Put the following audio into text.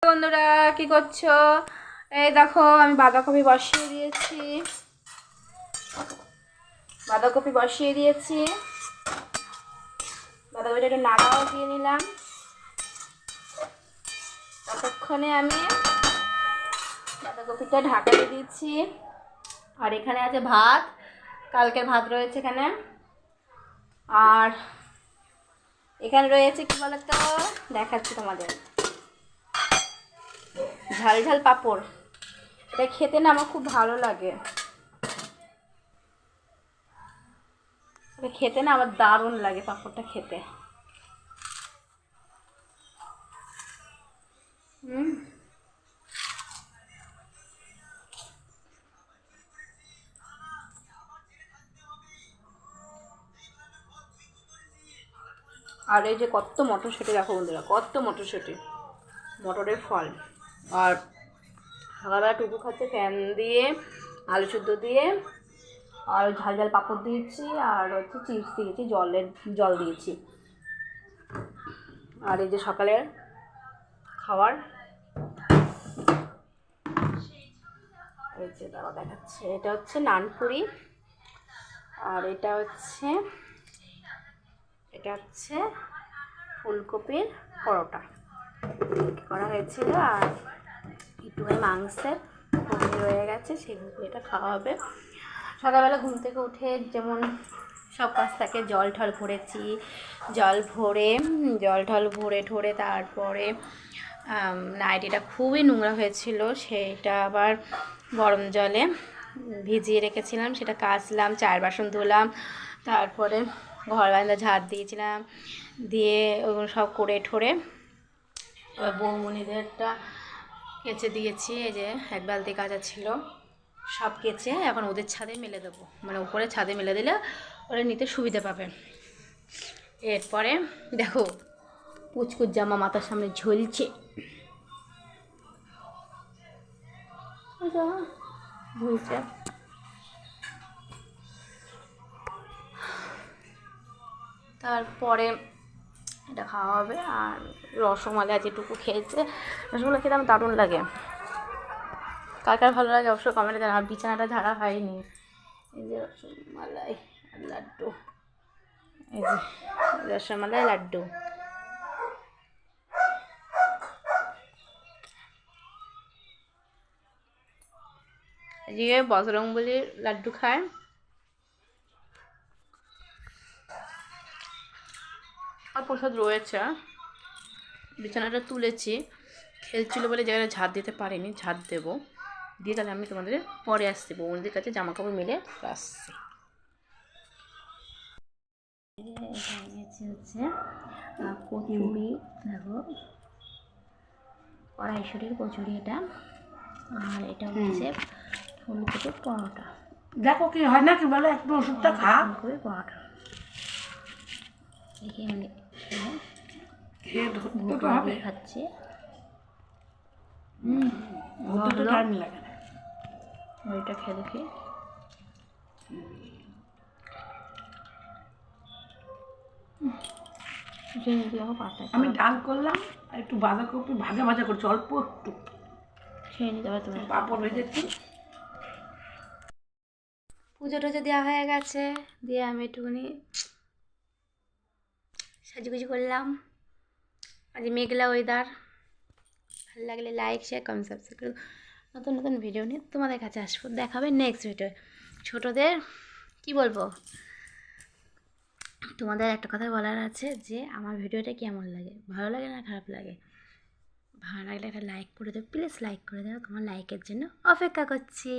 বন্ধুরা কি করছো? এই দেখো আমি বাঁধাকপি বসিয়ে দিয়েছি। বাঁধাকপিটা একটু নাড়াও দিয়ে নিলাম। ততক্ষণে আমি বাঁধাকপিটা ঢাকা দিয়ে দিচ্ছি। আর এখানে আছে ভাত, কালকের ভাত রয়েছে এখানে। আর এখানে রয়েছে কি বলতো, দেখাচ্ছি তোমাদের, ঝাল ঝাল পাঁপড়। এটা খেতে না আমার খুব ভালো লাগে, খেতে না আমার দারুণ লাগে পাঁপড়টা খেতে। আর এই যে কত মটরশুঁটি, দেখো বন্ধুরা কত মটরশুঁটি, মটরের ফল। আর সকালবেলা টুকু খাচ্ছে ফ্যান দিয়ে, আলু সুদ্ধ দিয়ে, আর ঝাল ঝাল পাঁপড় দিয়েছি, আর হচ্ছে চিপস দিয়েছি, জল দিয়েছি। আর এই যে সকালের খাবার, এই যে দাঁড়া দেখাচ্ছে, এটা হচ্ছে নানপুরি। আর এটা হচ্ছে ফুলকপির পরোটা করা হয়েছিল। আর একটু মাংসের ঘুগনি রয়ে গেছে, সেই ঘুগনিটা খাওয়া হবে। সকালবেলা ঘুম থেকে উঠে যেমন সব কাজ থাকে, জল ঠল ভরেছি, জল ভরে ঠরে তারপরে নাইটিটা খুবই নোংরা হয়েছিল, সেটা আবার গরম জলে ভিজিয়ে রেখেছিলাম, সেটা কাচলাম, চায়ের বাসন ধুলাম, তারপরে ঘর বারান্দা ঝাড় দিয়েছিলাম, দিয়ে ওগুলো সব করে ঠরে এবার বৌমনিদেরটা কেচে দিয়েছি। এই যে এক বালতি কাচা ছিল, সব কেচে এখন ওদের ছাদে মেলে দেবো, মানে উপরে ছাদে মেলে দিলে ওরা নিতে সুবিধা পাবে। এরপরে দেখো পুচকুর জামা মাথার সামনে ঝুলছে, তারপরে এটা খাওয়া হবে। আর রসমালাই যেটুকু খেয়েছে, রসমালাই খেতে আমার দারুণ লাগে। কার কার ভালো লাগে অবশ্যই কমেন্টে জানাও। বিছানাটা ঝাড়া হয়নি, এই যে রসমালাই আর লাড্ডু, এই যে রসমালাই লাড্ডু। এদিকে বজরংবলীর লাড্ডু খায়। আর প্রসাদ রয়েছে, বিছানাটা তুলেছি, খেলছিল বলে জায়গাটা ঝাড় দিতে পারিনি, ঝাড় দেবো দিয়ে তাহলে আমি তোমাদের পরে আসছি, বৌদির কাছে জামা কাপড় মিলে আসছি। হচ্ছে কচুরি, দেখো কড়াইশুটির কচুরি এটা। আর এটা হচ্ছে ফুলকপির পরোটা। দেখো কি হয় না, কি বলে একটু ওষুধটা খা। ফুলকপির পরোটা দেখে আমি খেয়ে ধরতে তো হবে, খাচ্ছি। ধরতে তো টাইম লাগে না। ওইটা খেয়ে দেখি। আমি ডাল করলাম, একটু বাঁধাকপি ভাজা ভাজা করছি, অল্প একটু খেয়ে নিতে পারো তুমি। পাঁপড় ভেজেছি। পুজো টুজো দেওয়া হয়ে গেছে, দিয়ে আমি একটুখানি সাজুগুজু করলাম। আজ মেঘলা ওয়েদার। ভালো লাগলে লাইক শেয়ার কমেন্ট সাবস্ক্রাইব, নতুন নতুন ভিডিও নিয়ে তোমাদের কাছে আসবো। দেখাবে নেক্সট ভিডিও। ছোটোদের কি বলবো, তোমাদের একটা কথা বলার আছে যে আমার ভিডিওটা কেমন লাগে, ভালো লাগে না খারাপ লাগে। ভালো লাগলে একটা লাইক করে দেবে, প্লিজ লাইক করে দেবে, তোমার লাইকের জন্য অপেক্ষা করছি।